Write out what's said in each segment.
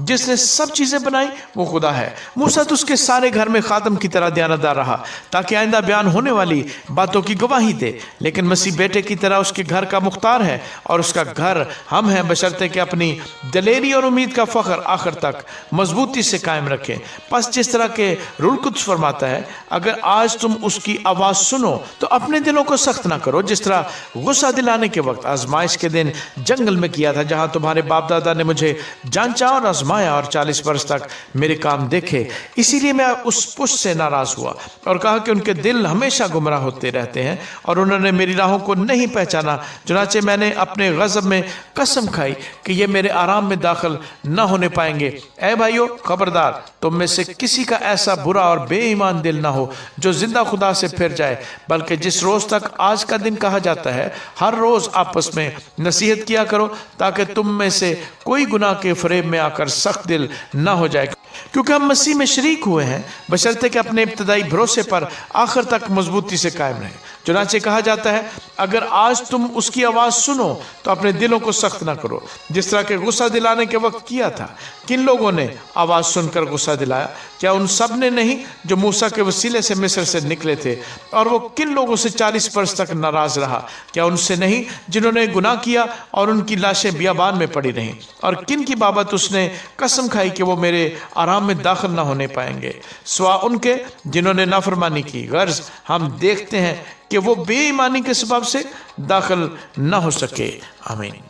جس نے سب چیزیں بنائی وہ خدا ہے۔ موسیٰ تو اس کے سارے گھر میں خادم کی طرح دیانتدار رہا تاکہ آئندہ بیان ہونے والی باتوں کی گواہی دے، لیکن مسیح بیٹے کی طرح اس کے گھر کا مختار ہے، اور اس کا گھر ہم ہیں، بشرطے کہ اپنی دلیری اور امید کا فخر آخر تک مضبوطی سے قائم رکھیں۔ پس جس طرح کہ روح القدس فرماتا ہے، اگر آج تم اس کی آواز سنو تو اپنے دلوں کو سخت نہ کرو، جس طرح غصہ دلانے کے وقت آزمائش کے دن جنگل میں کیا تھا، جہاں تمہارے باپ دادا نے مجھے جانچا اور آزمایا اور 40 برس تک میرے کام دیکھے۔ اسی لیے میں اس پشت سے ناراض ہوا اور کہا کہ ان کے دل ہمیشہ گمراہ ہوتے رہتے ہیں اور انہوں نے میری راہوں کو نہیں پہچانا، چنانچہ میں نے اپنے غضب میں قسم کھائی کہ یہ میرے آرام میں داخل نہ ہونے پائیں گے۔ اے بھائیو، خبردار، تم میں سے کسی کا ایسا برا اور بے ایمان دل نہ ہو جو زندہ خدا سے پھر جائے، بلکہ جس روز تک آج کا دن کہا جاتا ہے ہر روز آپس میں نصیحت کیا کرو، تاکہ تم میں سے کوئی گناہ کے فریب میں آ کر سخت دل نہ ہو جائے، کیونکہ ہم مسیح میں شریک ہوئے ہیں، بشرطے کہ اپنے ابتدائی بھروسے پر آخر تک مضبوطی سے قائم رہیں۔ چنانچہ کہا جاتا ہے، اگر آج تم اس کی آواز سنو تو اپنے دلوں کو سخت نہ کرو، جس طرح کہ غصہ دلانے کے وقت کیا تھا۔ کن لوگوں نے آواز سن کر غصہ دلایا؟ کیا ان سب نے نہیں جو موسیٰ کے وسیلے سے مصر سے نکلے تھے؟ اور وہ کن لوگوں سے 40 برس تک ناراض رہا؟ کیا ان سے نہیں جنہوں نے گناہ کیا اور ان کی لاشیں بیابان میں پڑی رہیں؟ اور کن کی بابت اس نے قسم کھائی کہ وہ میرے آرام میں داخل نہ ہونے پائیں گے، سوا ان کے جنہوں نے نافرمانی کی؟ غرض ہم دیکھتے ہیں کہ وہ بے ایمانی کے سبب سے داخل نہ ہو سکے۔ آمین۔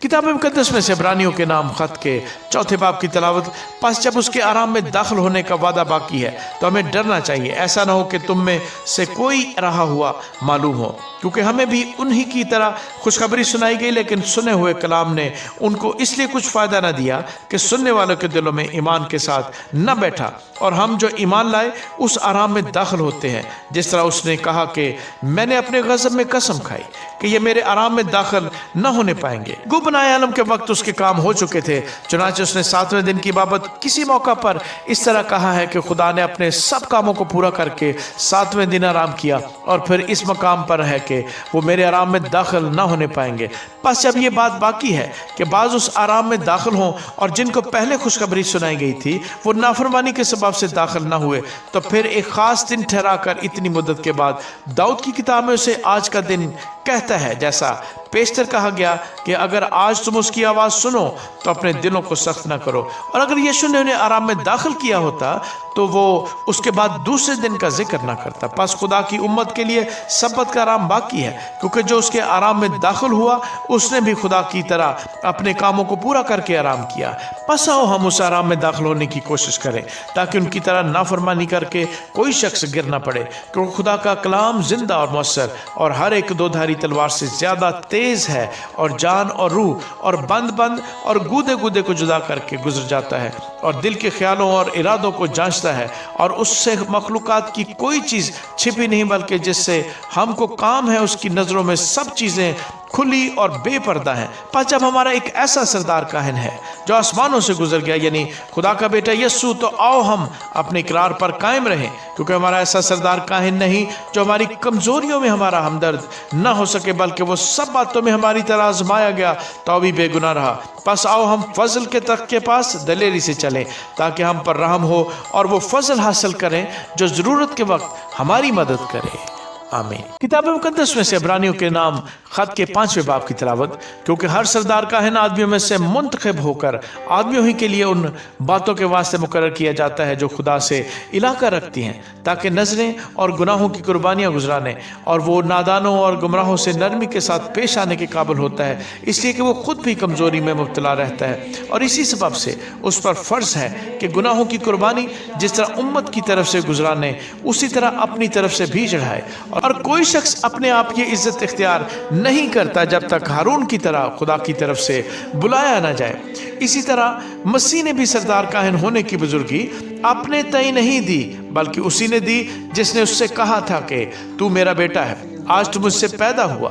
کتاب مقدس میں سے عبرانیوں کے نام خط کے 4 باب کی تلاوت۔ پس جب اس کے آرام میں داخل ہونے کا وعدہ باقی ہے تو ہمیں ڈرنا چاہیے، ایسا نہ ہو کہ تم میں سے کوئی رہا ہوا معلوم ہو، کیونکہ ہمیں بھی انہی کی طرح خوشخبری سنائی گئی، لیکن سنے ہوئے کلام نے ان کو اس لیے کچھ فائدہ نہ دیا کہ سننے والوں کے دلوں میں ایمان کے ساتھ نہ بیٹھا، اور ہم جو ایمان لائے اس آرام میں داخل ہوتے ہیں، جس طرح اس نے کہا کہ میں نے اپنے غضب میں قسم کھائی کہ یہ میرے آرام میں داخل نہ ہونے پائیں گے۔ گو بنائے عالم کے وقت اس کے کام ہو چکے تھے، چنانچہ اس نے 7ویں دن کی بابت کسی موقع پر اس طرح کہا ہے کہ خدا نے اپنے سب کاموں کو پورا کر کے 7ویں دن آرام کیا، اور پھر اس مقام پر ہے کہ وہ میرے آرام میں داخل نہ ہونے پائیں گے۔ پس جب یہ بات باقی ہے کہ بعض اس آرام میں داخل ہوں اور جن کو پہلے خوشخبری سنائی گئی تھی وہ نافرمانی کے سبب سے داخل نہ ہوئے، تو پھر ایک خاص دن ٹھہرا کر اتنی مدت کے بعد داؤد کی کتاب میں اسے آج کا دن کہتا ہے، جیسا پیشتر کہا گیا کہ اگر آج تم اس کی آواز سنو تو اپنے دلوں کو سخت نہ کرو۔ اور اگر یشوع نے انہیں آرام میں داخل کیا ہوتا تو وہ اس کے بعد دوسرے دن کا ذکر نہ کرتا۔ پس خدا کی امت کے لیے سبت کا آرام باقی ہے، کیونکہ جو اس کے آرام میں داخل ہوا اس نے بھی خدا کی طرح اپنے کاموں کو پورا کر کے آرام کیا۔ پس آؤ ہم اس آرام میں داخل ہونے کی کوشش کریں، تاکہ ان کی طرح نافرمانی کر کے کوئی شخص گر نہ پڑے، کیونکہ خدا کا کلام زندہ اور مؤثر اور ہر ایک دو دھاری تلوار سے زیادہ تیز ہے، اور جان اور روح اور بند اور گودے گودے کو جدا کر کے گزر جاتا ہے، اور دل کے خیالوں اور ارادوں کو جانچتا ہے، اور اس سے مخلوقات کی کوئی چیز چھپی نہیں، بلکہ جس سے ہم کو کام ہے اس کی نظروں میں سب چیزیں کھلی اور بے پردہ ہیں۔ پس جب ہمارا ایک ایسا سردار کاہن ہے جو آسمانوں سے گزر گیا، یعنی خدا کا بیٹا یسوع، تو آؤ ہم اپنے اقرار پر قائم رہیں، کیونکہ ہمارا ایسا سردار کاہن نہیں جو ہماری کمزوریوں میں ہمارا ہمدرد نہ ہو سکے، بلکہ وہ سب باتوں میں ہماری طرح آزمایا گیا تو بھی بے گناہ رہا۔ پس آؤ ہم فضل کے تخت کے پاس دلیری سے چلیں، تاکہ ہم پر رحم ہو اور وہ فضل حاصل کریں جو ضرورت کے وقت ہماری مدد کرے۔ آمین۔ کتاب مقدس میں سے عبرانیوں کے نام خط کے 5ویں باب کی تلاوت۔ کیونکہ ہر سردار کاہن آدمیوں میں سے منتخب ہو کر آدمیوں ہی کے لیے ان باتوں کے واسطے مقرر کیا جاتا ہے جو خدا سے علاقہ رکھتی ہیں، تاکہ نظریں اور گناہوں کی قربانیاں گزرانے، اور وہ نادانوں اور گمراہوں سے نرمی کے ساتھ پیش آنے کے قابل ہوتا ہے، اس لیے کہ وہ خود بھی کمزوری میں مبتلا رہتا ہے، اور اسی سبب سے اس پر فرض ہے کہ گناہوں کی قربانی جس طرح امت کی طرف سے گزرانے اسی طرح اپنی طرف سے بھی چڑھائے۔ اور کوئی شخص اپنے آپ کی عزت اختیار نہیں کرتا جب تک ہارون کی طرح خدا کی طرف سے بلایا نہ جائے۔ اسی طرح مسیح نے بھی سردار کاہن ہونے کی بزرگی اپنے تئیں نہیں دی، بلکہ اسی نے دی جس نے اس سے کہا تھا کہ تو میرا بیٹا ہے، آج تو مجھ سے پیدا ہوا۔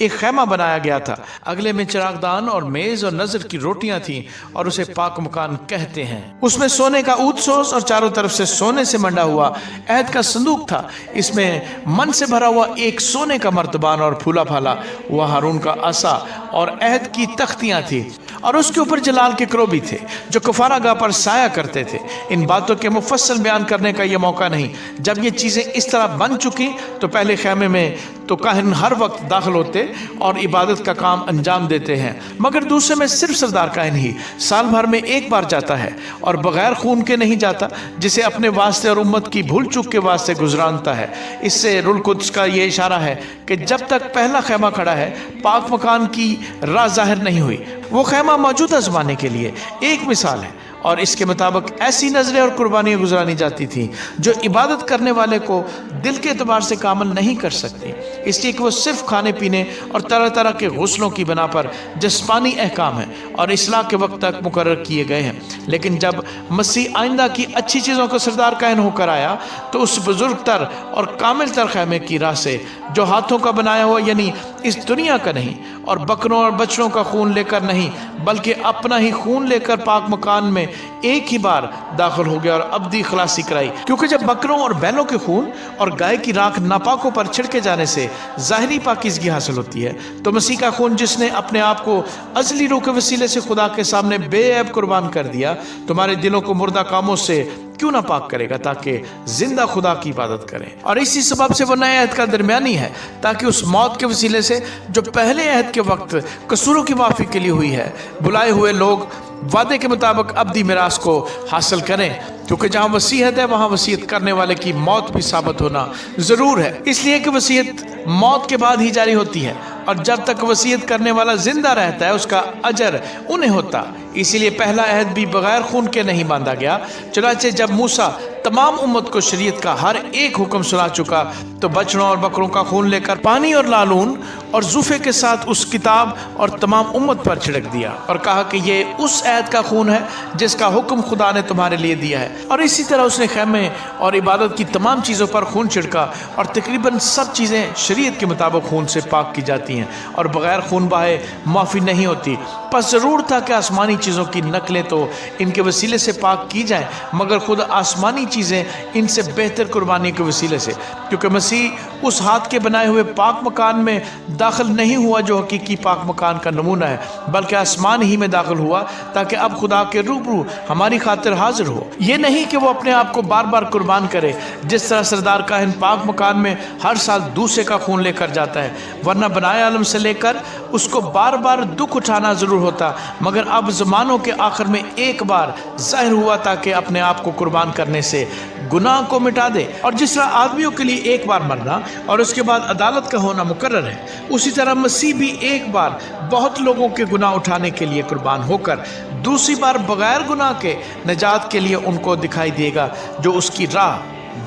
ایک خیمہ بنایا گیا تھا، اگلے میں چراغدان اور میز اور نظر کی روٹیاں تھیں، اور اسے پاک مکان کہتے ہیں۔ اس میں سونے کا اود سوز اور چاروں طرف سے سونے سے منڈا ہوا عہد کا صندوق تھا، اس میں من سے بھرا ہوا ایک سونے کا مرتبان اور پھولا پھالا وہ ہارون کا عصا اور عہد کی تختیاں تھیں، اور اس کے اوپر جلال کے کروبی تھے جو کفارہ گاہ پر سایہ کرتے تھے۔ ان باتوں کے مفصل بیان کرنے کا یہ موقع نہیں۔ جب یہ چیزیں اس طرح بن چکی تو پہلے خیمے میں تو کاہن ہر وقت داخل ہوتے اور عبادت کا کام انجام دیتے ہیں، مگر دوسرے میں صرف سردار کاہن ہی سال بھر میں ایک بار جاتا ہے، اور بغیر خون کے نہیں جاتا، جسے اپنے واسطے اور امت کی بھول چوک کے واسطے گزرانتا ہے۔ اس سے روح القدس کا یہ اشارہ ہے کہ جب تک پہلا خیمہ کھڑا ہے پاک مکان کی راہ ظاہر نہیں ہوئی۔ وہ خیمہ موجودہ زمانے کے لیے ایک مثال ہے، اور اس کے مطابق ایسی نظریں اور قربانیاں گزرانی جاتی تھیں جو عبادت کرنے والے کو دل کے اعتبار سے کامل نہیں کر سکتی، اس لیے کہ وہ صرف کھانے پینے اور طرح طرح کے غسلوں کی بنا پر جسمانی احکام ہیں اور اصلاح کے وقت تک مقرر کیے گئے ہیں۔ لیکن جب مسیح آئندہ کی اچھی چیزوں کا سردار کاہن ہو کر آیا تو اس بزرگ تر اور کامل تر خیمے کی راہ سے، جو ہاتھوں کا بنایا ہوا یعنی اس دنیا کا نہیں، اور بکروں اور بچڑوں کا خون لے کر نہیں بلکہ اپنا ہی خون لے کر پاک مکان میں ایک ہی بار داخل ہو گیا اور ابدی خلاصی کرائی۔ کیونکہ جب بکروں اور بیلوں کے خون اور گائے کی راکھ ناپاکوں پر چھڑکے جانے سے ظاہری پاکیزگی حاصل ہوتی ہے، تو مسیح کا خون جس نے اپنے آپ کو ازلی روح کے وسیلے سے خدا کے سامنے بے عیب قربان کر دیا، تمہارے دلوں کو مردہ کاموں سے کیوں نہ پاک کرے گا تاکہ زندہ خدا کی عبادت کریں۔ اور اسی سبب سے وہ نئے عہد کا درمیانی ہے، تاکہ اس موت کے وسیلے سے جو پہلے عہد کے وقت قصوروں کی معافی کے لیے ہوئی ہے، بلائے ہوئے لوگ وعدے کے مطابق ابدی میراث کو حاصل کریں۔ کیونکہ جہاں وصیت ہے وہاں وصیت کرنے والے کی موت بھی ثابت ہونا ضرور ہے، اس لیے کہ وصیت موت کے بعد ہی جاری ہوتی ہے، اور جب تک وصیت کرنے والا زندہ رہتا ہے اس کا اجر انہیں ہوتا۔ اسی لیے پہلا عہد بھی بغیر خون کے نہیں باندھا گیا۔ چنانچہ جب موسیٰ تمام امت کو شریعت کا ہر ایک حکم سنا چکا تو بچڑوں اور بکروں کا خون لے کر پانی اور لالون اور زوفے کے ساتھ اس کتاب اور تمام امت پر چھڑک دیا، اور کہا کہ یہ اس عہد کا خون ہے جس کا حکم خدا نے تمہارے لیے دیا ہے۔ اور اسی طرح اس نے خیمے اور عبادت کی تمام چیزوں پر خون چھڑکا، اور تقریباً سب چیزیں شریعت کے مطابق خون سے پاک کی جاتی ہیں، اور بغیر خون بہائے معافی نہیں ہوتی۔ پس ضرور تھا کہ آسمانی چیزوں کی نقلیں تو ان کے وسیلے سے پاک کی جائیں، مگر خود آسمانی چیزیں ان سے بہتر قربانی کے وسیلے سے، کیونکہ مسیح اس ہاتھ کے بنائے ہوئے پاک مکان میں داخل نہیں ہوا جو حقیقی پاک مکان کا نمونہ ہے، بلکہ آسمان ہی میں داخل ہوا تاکہ اب خدا کے روبرو ہماری خاطر حاضر ہو۔ یہ نہیں کہ وہ اپنے آپ کو بار بار قربان کرے، جس طرح سردار کاہن پاک مکان میں ہر سال دوسرے کا خون لے کر جاتا ہے، ورنہ بنائے عالم سے لے کر اس کو بار بار دکھ اٹھانا ضرور ہوتا، مگر اب زمانوں کے آخر میں ایک بار ظاہر ہوا تاکہ اپنے آپ کو قربان کرنے سے گناہ کو مٹا دے۔ اور جس طرح آدمیوں کے لیے ایک بار مرنا اور اس کے بعد عدالت کا ہونا مقرر ہے، اسی طرح مسیح بھی ایک بار بہت لوگوں کے گناہ اٹھانے کے لیے قربان ہو کر دوسری بار بغیر گناہ کے نجات کے لیے ان کو دکھائی دے گا جو اس کی راہ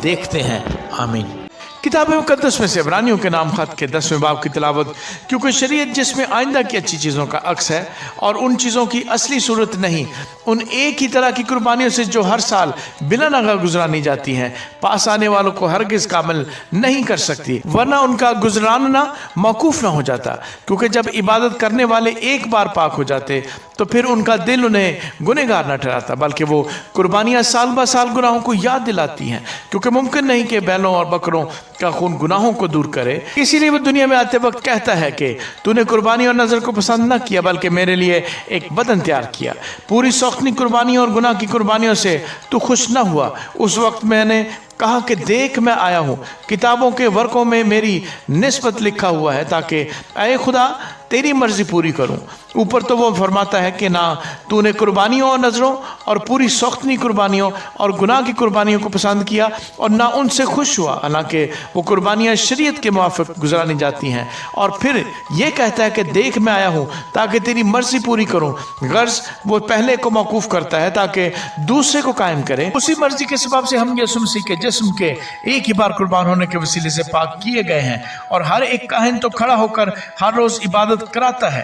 دیکھتے ہیں۔ آمین۔ کتاب مقدس میں سے عبرانیوں کے نام خط کے 10ویں باب کی تلاوت۔ کیونکہ شریعت جس میں آئندہ کی اچھی چیزوں کا عکس ہے اور ان چیزوں کی اصلی صورت نہیں، ان ایک ہی طرح کی قربانیوں سے جو ہر سال بلا ناغہ گزرانی جاتی ہیں، پاس آنے والوں کو ہرگز کامل نہیں کر سکتی، ورنہ ان کا گزراننا موقوف نہ ہو جاتا۔ کیونکہ جب عبادت کرنے والے ایک بار پاک ہو جاتے تو پھر ان کا دل انہیں گنہگار نہ ٹھہراتا، بلکہ وہ قربانیاں سال بہ سال گناہوں کو یاد دلاتی ہیں، کیونکہ ممکن نہیں کہ بیلوں اور بکروں کا خون گناہوں کو دور کرے۔ اسی لیے وہ دنیا میں آتے وقت کہتا ہے کہ تو نے قربانی اور نظر کو پسند نہ کیا، بلکہ میرے لیے ایک بدن تیار کیا۔ پوری سوختنی قربانیوں اور گناہ کی قربانیوں سے تو خوش نہ ہوا۔ اس وقت میں نے کہا کہ دیکھ میں آیا ہوں، کتابوں کے ورقوں میں میری نسبت لکھا ہوا ہے تاکہ اے خدا تیری مرضی پوری کروں۔ اوپر تو وہ فرماتا ہے کہ نہ تو نے قربانیوں اور نظروں اور پوری سوختنی قربانیوں اور گناہ کی قربانیوں کو پسند کیا اور نہ ان سے خوش ہوا، حالانکہ وہ قربانیاں شریعت کے موافق گزرانی جاتی ہیں۔ اور پھر یہ کہتا ہے کہ دیکھ میں آیا ہوں تاکہ تیری مرضی پوری کروں۔ غرض وہ پہلے کو موقوف کرتا ہے تاکہ دوسرے کو قائم کرے۔ اسی مرضی کے سبب سے ہم یسوع مسیح کے جسم کے ایک ہی بار قربان ہونے کے وسیلے سے پاک کیے گئے ہیں، اور ہر ایک کاہن تو کھڑا ہو کر ہر روز عبادت کراتا ہے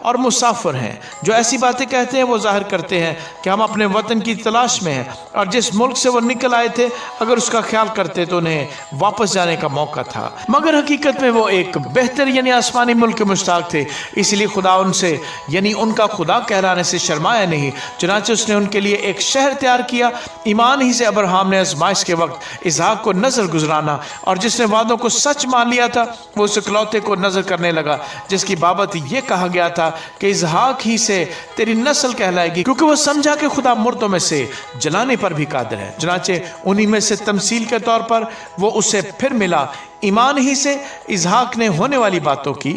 اور مسافر ہیں۔ جو ایسی باتیں کہتے ہیں وہ ظاہر کرتے ہیں کہ ہم اپنے وطن کی تلاش میں ہیں، اور جس ملک سے وہ نکل آئے تھے اگر اس کا خیال کرتے تو انہیں واپس جانے کا موقع تھا، مگر حقیقت میں وہ ایک بہتر یعنی آسمانی ملک کے مشتاق تھے۔ اس لیے خدا ان سے یعنی ان کا خدا کہلانے سے شرمایا نہیں، چنانچہ اس نے ان کے لیے ایک شہر تیار کیا۔ ایمان ہی سے ابراہیم نے آزمائش کے وقت اسحاق کو نظر گزرانا، اور جس نے وعدوں کو سچ مان لیا تھا وہ اس اکلوتے کو نظر کرنے لگا، جس کی بابت یہ کہا گیا تھا کہ اسحاق ہی سے تیری نسل کہلائے گی، کیونکہ وہ سمجھا کہ خدا مردوں میں سے جلانے پر بھی قادر ہے۔ چنانچہ انہی میں سے تمثیل کے طور پر وہ اسے پھر ملا۔ ایمان ہی سے اسحاق نے ہونے والی باتوں کی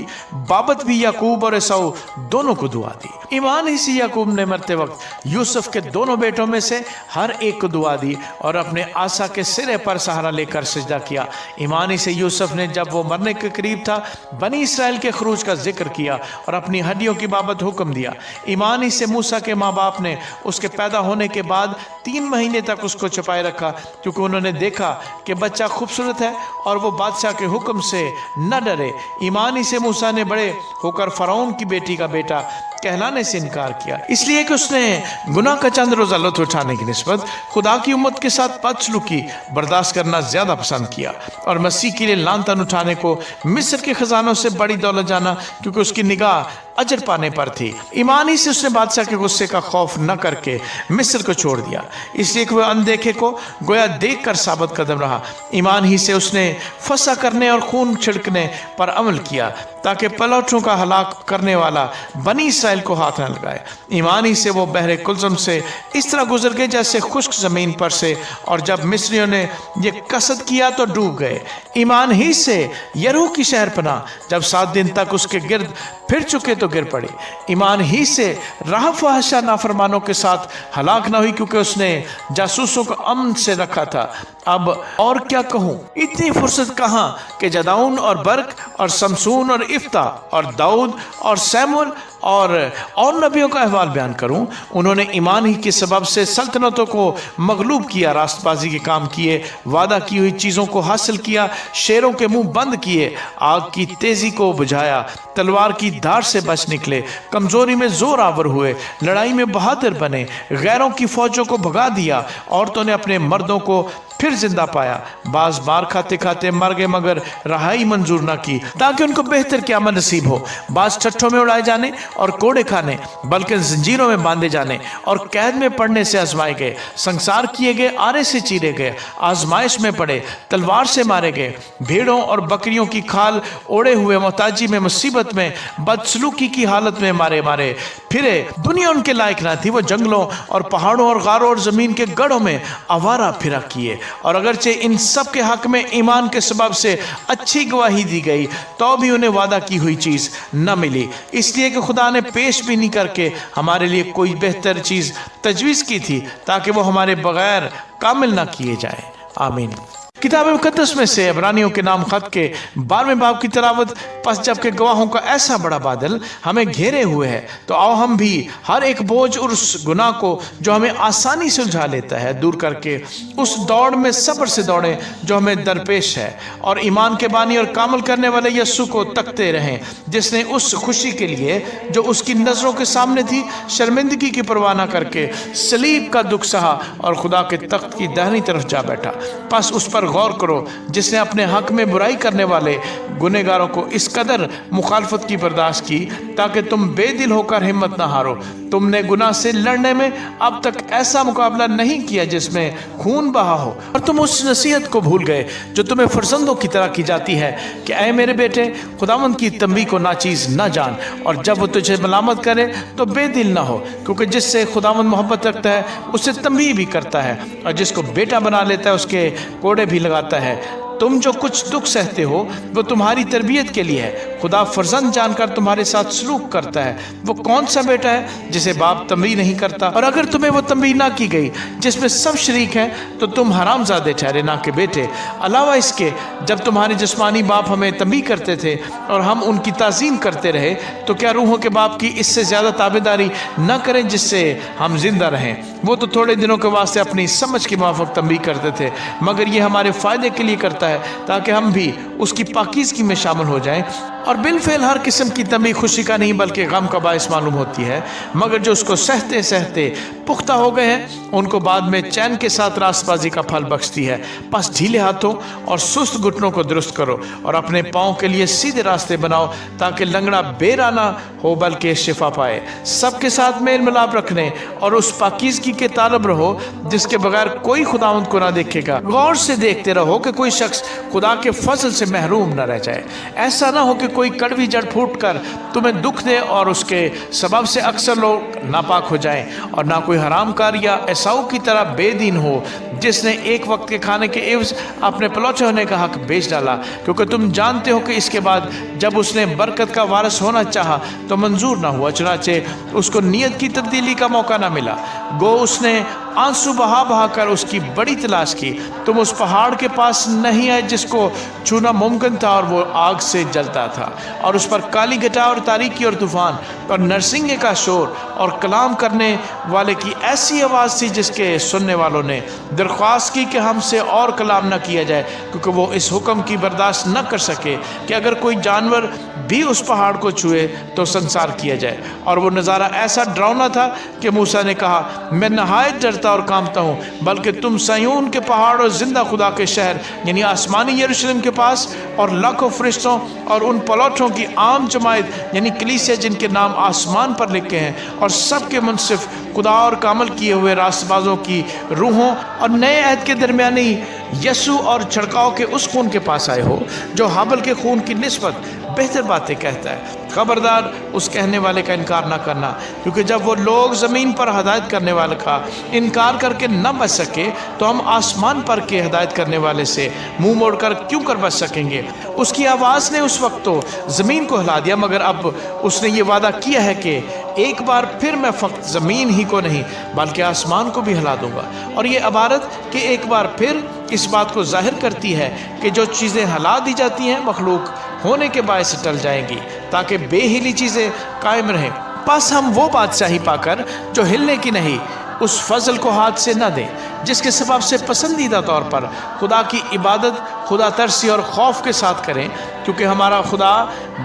بابت بھی یعقوب اور عیسو دونوں کو دعا دی۔ ایمان ہی سے یعقوب نے مرتے وقت یوسف کے دونوں بیٹوں میں سے ہر ایک کو دعا دی اور اپنے عصا کے سرے پر سہارا لے کر سجدہ کیا۔ ایمان ہی سے یوسف نے جب وہ مرنے کے قریب تھا بنی اسرائیل کے خروج کا ذکر کیا اور اپنی ہڈیوں کی بابت حکم دیا۔ ایمان ہی سے موسیٰ کے ماں باپ نے اس کے پیدا ہونے کے بعد 3 مہینے تک اس کو چھپائے رکھا، کیونکہ انہوں نے دیکھا کہ بچہ خوبصورت ہے اور وہ بادشاہ کے حکم سے نہ ڈرے۔ ایمان ہی سے موسیٰ نے بڑے ہو کر فرعون کی بیٹی کا بیٹا کہلانے سے انکار کیا، اس لیے کہ اس نے گناہ کا چند روزہ لطف اٹھانے کی نسبت خدا کی امت کے ساتھ بدسلوکی برداشت کرنا زیادہ پسند کیا، اور مسیح کے لیے لعن تان اٹھانے کو مصر کے خزانوں سے بڑی دولت جانا، کیونکہ اس کی نگاہ اجر پانے پر تھی۔ ایمان ہی سے اس نے بادشاہ کے غصے کا خوف نہ کر کے مصر کو چھوڑ دیا، اس لیے کہ وہ اندیکھے کو گویا دیکھ کر ثابت قدم رہا۔ ایمان ہی سے اس نے فسح کرنے اور خون چھڑکنے پر عمل کیا، تاکہ پلوٹوں کا ہلاک کرنے والا بنی اسرائیل کو ہاتھ نہ لگائے۔ ایمان ہی سے وہ بحر کلزم سے اس طرح گزر گئے جیسے خشک زمین پر سے، اور جب مصریوں نے یہ قصد کیا تو ڈوب گئے۔ ایمان ہی سے یریحو کی شہر پناہ جب 7 دن تک اس کے گرد پھر چکے تو گر پڑی۔ ایمان ہی سے راہب فاحشہ نافرمانوں کے ساتھ ہلاک نہ ہوئی، کیونکہ اس نے جاسوسوں کو امن سے رکھا تھا۔ اب اور کیا کہوں، اتنی فرصت کہاں کہ جدعون اور برق اور سمسون اور افتح اور داؤد اور سیمول اور نبیوں کا احوال بیان کروں۔ انہوں نے ایمان ہی کے سبب سے سلطنتوں کو مغلوب کیا، راست بازی کے کام کیے، وعدہ کی ہوئی چیزوں کو حاصل کیا، شیروں کے منہ بند کیے، آگ کی تیزی کو بجھایا، تلوار کی دھار سے بچ نکلے، کمزوری میں زور آور ہوئے، لڑائی میں بہادر بنے، غیروں کی فوجوں کو بھگا دیا، عورتوں نے اپنے مردوں کو پھر زندہ پایا، بعض مار کھاتے کھاتے مر گئے مگر رہائی منظور نہ کی، تاکہ ان کو بہتر قیامت نصیب ہو، بعض ٹھٹھوں میں اڑائے جانے اور کوڑے کھانے، بلکہ زنجیروں میں باندھے جانے اور قید میں پڑنے سے آزمائے گئے، سنسار کیے گئے، آرے سے چیرے گئے، آزمائش میں پڑے، تلوار سے مارے گئے، بھیڑوں اور بکریوں کی کھال اوڑے ہوئے، محتاجی میں، مصیبت میں، بدسلوکی کی حالت میں مارے پھرے۔ دنیا ان کے لائق نہ تھی، وہ جنگلوں اور پہاڑوں اور غاروں اور زمین کے گڑھوں میں آوارہ پھرا کیے، اور اگرچہ ان سب کے حق میں ایمان کے سبب سے اچھی گواہی دی گئی تو بھی انہیں وعدہ کی ہوئی چیز نہ ملی، اس لیے کہ خدا نے پیش بھی نہیں کر کے ہمارے لیے کوئی بہتر چیز تجویز کی تھی، تاکہ وہ ہمارے بغیر کامل نہ کیے جائیں۔ آمین۔ کتاب مقدس میں سے عبرانیوں کے نام خط کے 12ویں باب کی تلاوت۔ پس جب کہ گواہوں کا ایسا بڑا بادل ہمیں گھیرے ہوئے ہے تو آؤ ہم بھی ہر ایک بوجھ اور اس گناہ کو جو ہمیں آسانی سے الجھا لیتا ہے دور کر کے اس دوڑ میں صبر سے دوڑیں جو ہمیں درپیش ہے، اور ایمان کے بانی اور کامل کرنے والے یسوع کو تکتے رہیں، جس نے اس خوشی کے لیے جو اس کی نظروں کے سامنے تھی شرمندگی کی پرواہ نہ کر کے صلیب کا دکھ سہا اور خدا کے تخت کی داہنی طرف جا بیٹھا۔ پس اس پر غور کرو جس نے اپنے حق میں برائی کرنے والے گنہگاروں کو اس قدر مخالفت کی برداشت کی تاکہ تم بے دل ہو کر ہمت نہ ہارو۔ تم نے گناہ سے لڑنے میں اب تک ایسا مقابلہ نہیں کیا جس میں خون بہا ہو، اور تم اس نصیحت کو بھول گئے جو تمہیں فرزندوں کی طرح کی جاتی ہے کہ اے میرے بیٹے خداوند کی تنبیہ کو ناچیز نہ جان، اور جب وہ تجھے ملامت کرے تو بے دل نہ ہو، کیونکہ جس سے خداوند محبت رکھتا ہے اس سے تنبیہ بھی کرتا ہے، اور جس کو بیٹا بنا لیتا ہے اس کے کوڑے بھی لگاتا ہے۔ تم جو کچھ دکھ سہتے ہو وہ تمہاری تربیت کے لیے ہے، خدا فرزند جان کر تمہارے ساتھ سلوک کرتا ہے۔ وہ کون سا بیٹا ہے جسے باپ تنبیہ نہیں کرتا؟ اور اگر تمہیں وہ تنبیہ نہ کی گئی جس میں سب شریک ہیں تو تم حرام زادے ٹھہرے نہ کہ بیٹے۔ علاوہ اس کے جب تمہارے جسمانی باپ ہمیں تنبیہ کرتے تھے اور ہم ان کی تعظیم کرتے رہے تو کیا روحوں کے باپ کی اس سے زیادہ تابعداری نہ کریں جس سے ہم زندہ رہیں؟ وہ تو تھوڑے دنوں کے واسطے اپنی سمجھ کے موافق تنبیہ کرتے تھے، مگر یہ ہمارے فائدے کے لیے کرتا ہے ہے تاکہ ہم بھی اس کی پاکیزگی میں شامل ہو جائیں، اور بالفعل ہر قسم کی تنبیہ خوشی کا نہیں بلکہ غم کا باعث معلوم ہوتی ہے، مگر جو اس کو سہتے سہتے پختہ ہو گئے ہیں ان کو بعد میں چین کے ساتھ راست بازی کا پھل بخشتی ہے۔ پس ڈھیلے ہاتھوں اور سست گھٹنوں کو درست کرو اور اپنے پاؤں کے لیے سیدھے راستے بناؤ تاکہ لنگڑا بے راہ نہ ہو بلکہ شفا پائے۔ سب کے ساتھ میل ملاپ رکھنے اور اس پاکیزگی کے طالب رہو جس کے بغیر کوئی خداوند کو نہ دیکھے گا۔ غور سے دیکھتے رہو کہ کوئی شخص خدا کے فضل سے محروم نہ رہ جائے، ایسا نہ ہو کہ کوئی کڑوی جڑ پھوٹ کر تمہیں دکھ دے اور اس کے سبب سے اکثر لوگ ناپاک ہو جائیں، اور نہ کوئی حرام کار یا عیساؤ کی طرح بے دین ہو جس نے ایک وقت کے کھانے کے عوض اپنے پلوٹے ہونے کا حق بیچ ڈالا، کیونکہ تم جانتے ہو کہ اس کے بعد جب اس نے برکت کا وارث ہونا چاہا تو منظور نہ ہوا، چنانچہ اس کو نیت کی تبدیلی کا موقع نہ ملا۔ گو اس نے آنسو بہا بہا کر اس کی بڑی تلاش کی، تم اس پہاڑ کے پاس نہیں آئے جس کو چھونا ممکن تھا اور وہ آگ سے جلتا تھا، اور اس پر کالی گھٹا اور تاریکی اور طوفان اور نرسنگے کا شور اور کلام کرنے والے کی ایسی آواز تھی جس کے سننے والوں نے درخواست کی کہ ہم سے اور کلام نہ کیا جائے، کیونکہ وہ اس حکم کی برداشت نہ کر سکے کہ اگر کوئی جانور بھی اس پہاڑ کو چھوئے تو سنسار کیا جائے۔ اور وہ نظارہ ایسا ڈراؤنا تھا کہ موسیٰ نے کہا، میں نہایت ڈرتا اور کانپتا ہوں، بلکہ تم سیون کے پہاڑ اور زندہ خدا کے شہر یعنی آسمانی یروشلم کے پاس اور لاکھوں فرشتوں اور ان پلوٹوں کی عام جماعت یعنی کلیسیا جن کے نام آسمان پر لکھے ہیں اور سب کے منصف خدا اور کامل کیے ہوئے راست بازوں کی روحوں اور نئے عہد کے درمیانی یسوع اور چھڑکاؤ کے اس خون کے پاس آئے ہو جو حابل کے خون کی نسبت بہتر باتیں کہتا ہے۔ خبردار اس کہنے والے کا انکار نہ کرنا، کیونکہ جب وہ لوگ زمین پر ہدایت کرنے والے کا انکار کر کے نہ بچ سکے تو ہم آسمان پر کے ہدایت کرنے والے سے منہ موڑ کر کیوں کر بچ سکیں گے؟ اس کی آواز نے اس وقت تو زمین کو ہلا دیا، مگر اب اس نے یہ وعدہ کیا ہے کہ ایک بار پھر میں فقط زمین ہی کو نہیں بلکہ آسمان کو بھی ہلا دوں گا۔ اور یہ عبارت کہ ایک بار پھر اس بات کو ظاہر کرتی ہے کہ جو چیزیں ہلا دی جاتی ہیں مخلوق ہونے کے باعث ٹل جائیں گی تاکہ بے ہلی چیزیں قائم رہیں۔ پس ہم وہ بادشاہی پا کر جو ہلنے کی نہیں اس فضل کو ہاتھ سے نہ دیں جس کے سبب سے پسندیدہ طور پر خدا کی عبادت خدا ترسی اور خوف کے ساتھ کریں، کیونکہ ہمارا خدا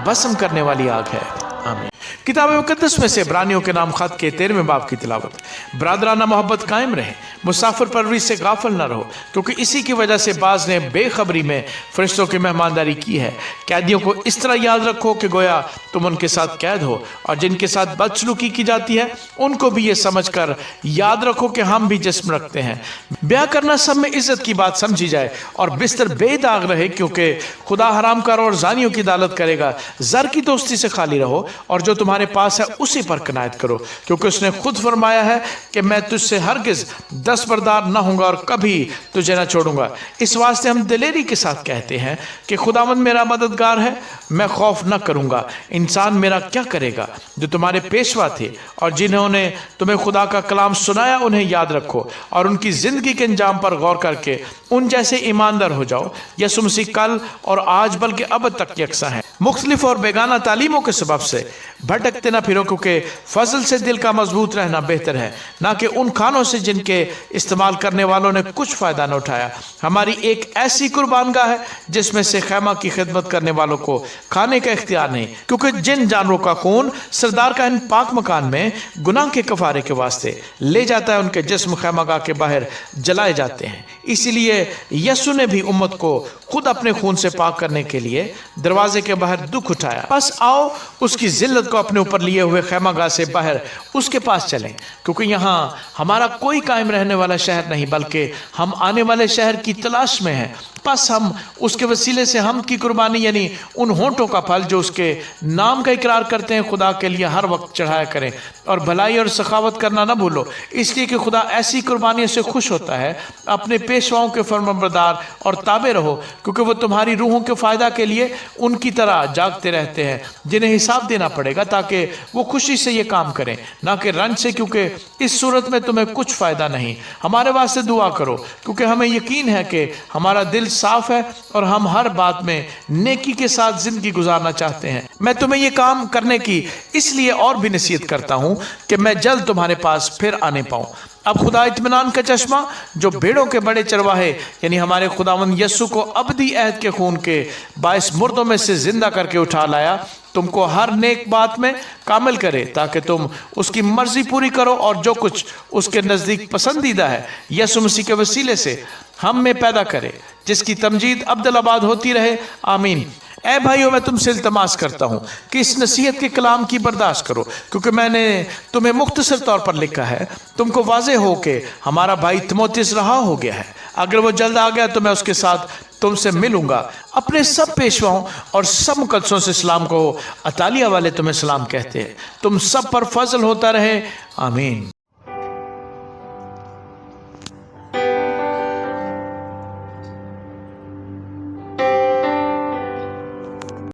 بسم کرنے والی آگ ہے۔ آمین۔ کتاب مقدس میں سے عبرانیوں کے نام خط کے 13ویں باب کی تلاوت۔ برادرانہ محبت قائم رہے، مسافر پروری سے غافل نہ رہو، کیونکہ اسی کی وجہ سے بعض نے بے خبری میں فرشتوں کی مہمانداری کی ہے۔ قیدیوں کو اس طرح یاد رکھو کہ گویا تم ان کے ساتھ قید ہو، اور جن کے ساتھ بدسلوکی کی جاتی ہے ان کو بھی یہ سمجھ کر یاد رکھو کہ ہم بھی جسم رکھتے ہیں۔ بیاہ کرنا سب میں عزت کی بات سمجھی جائے اور بستر بے داغ رہے، کیونکہ خدا حرام کاروں اور زانیوں کی عدالت کرے گا۔ زر کی دوستی سے خالی رہو اور جو تمہارے پاس ہے اسی پر قناعت کرو، کیونکہ اس نے خود فرمایا ہے کہ میں تجھ سے ہرگز دستبردار نہ ہوں گا اور کبھی تجھے نہ چھوڑوں گا۔ اس واسطے ہم دلیری کے ساتھ کہتے ہیں کہ خداوند میرا مددگار ہے، میں خوف نہ کروں گا۔ انسان میرا کیا کرے گا؟ جو تمہارے پیشوا تھے اور جنہوں نے تمہیں خدا کا کلام سنایا انہیں یاد رکھو اور ان کی زندگی کے انجام پر غور کر کے ان جیسے ایماندار ہو جاؤ۔ یسوع مسیح کل اور آج بلکہ اب تک یکساں ہے۔ مختلف اور بیگانہ تعلیموں کے سبب سے بھٹکتے نہ پھرو، کیونکہ فضل سے دل کا مضبوط رہنا بہتر ہے، نہ کہ ان کھانوں سے جن کے استعمال کرنے والوں نے کچھ فائدہ نہ اٹھایا۔ ہماری ایک ایسی قربان گاہ ہے جس میں سے خیمہ کی خدمت کرنے والوں کو کھانے کا اختیار نہیں، کیونکہ جن جانوروں کا خون سردار کا ان پاک مکان میں گناہ کے کفارے کے واسطے لے جاتا ہے ان کے جسم خیمہ گاہ کے باہر جلائے جاتے ہیں۔ اسی لیے یسوع نے بھی امت کو خود اپنے خون سے پاک کرنے کے لیے دروازے کے باہر دکھ اٹھایا۔ بس آؤ اس کی ذلت کو اپنے اوپر لیے ہوئے خیمہ گاہ سے باہر اس کے پاس چلیں، کیونکہ یہاں ہمارا کوئی قائم رہنے والا شہر نہیں بلکہ ہم آنے والے شہر کی تلاش میں ہیں۔ پس ہم اس کے وسیلے سے ہم کی قربانی یعنی ان ہونٹوں کا پھل جو اس کے نام کا اقرار کرتے ہیں خدا کے لیے ہر وقت چڑھایا کریں، اور بھلائی اور سخاوت کرنا نہ بھولو، اس لیے کہ خدا ایسی قربانیوں سے خوش ہوتا ہے۔ اپنے پیشواؤں کے فرمانبردار اور تابع رہو، کیونکہ وہ تمہاری روحوں کے فائدہ کے لیے ان کی طرح جاگتے رہتے ہیں جنہیں حساب دینا پڑے گا، تاکہ وہ خوشی سے یہ کام کریں نہ کہ رنج سے، کیونکہ اس صورت میں تمہیں کچھ فائدہ نہیں۔ ہمارے واسطے دعا کرو، کیونکہ ہمیں یقین ہے کہ ہمارا دل صاف ہے اور ہم ہر بات میں نیکی کے ساتھ زندگی گزارنا چاہتے ہیں۔ میں تمہیں یہ کام کرنے کی اس لیے اور بھی نصیحت کرتا ہوں کہ میں جلد تمہارے پاس پھر آنے پاؤں۔ اب خدا اطمینان کا چشمہ جو بھیڑوں کے بڑے چرواہے یعنی ہمارے خداوند یسوع کو ابدی عہد کے خون کے باعث مردوں میں سے زندہ کر کے اٹھا لایا، تم کو ہر نیک بات میں کامل کرے تاکہ تم اس کی مرضی پوری کرو اور جو کچھ اس کے نزدیک پسندیدہ ہے یسوع مسیح کے وسیلے سے ہم میں پیدا کرے، جس کی تمجید ابدالآباد ہوتی رہے، آمین۔ اے بھائیو، میں تم سے التماس کرتا ہوں کہ اس نصیحت کے کلام کی برداشت کرو، کیونکہ میں نے تمہیں مختصر طور پر لکھا ہے۔ تم کو واضح ہو کہ ہمارا بھائی تیموتھیوس رہا ہو گیا ہے، اگر وہ جلد آ گیا تو میں اس کے ساتھ تم سے ملوں گا۔ اپنے سب پیشواؤں اور سب مقدسوں سے سلام کہو۔ اطالیہ والے تمہیں سلام کہتے ہیں۔ تم سب پر فضل ہوتا رہے، آمین۔